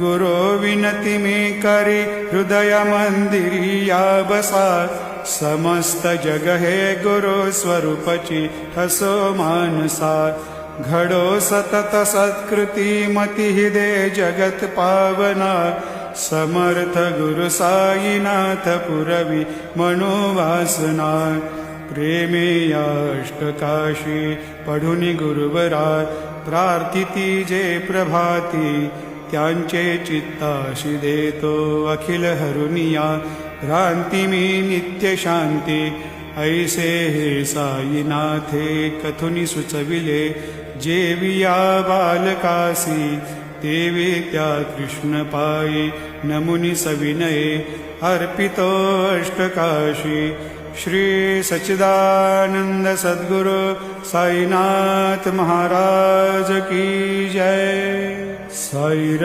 गुरो विनती में करे हृदय मंदिरिया बसा समस्त जग है गुरु स्वरूपची हसो मानसा घडो सतत सत्कृती मती दे जगत पावना समर्थ गुरु साईनाथ पुरवी मनोवासना प्रेमे अष्टकाशी पढुनी गुरुवरा प्रार्थिती जे प्रभाती त्यांचे चित्ताशी देतो अखिल हरुनिया भ्रांती मी नित्य शांती ऐसे हे साईनाथे कथुनी सुचविले जेविया बालकासी देवी त्या कृष्ण पायी नमुनी सविनये अर्पितो अष्टकाशी श्री सच्चिदानंद सद्गुरु साईनाथ महाराज की जय। साई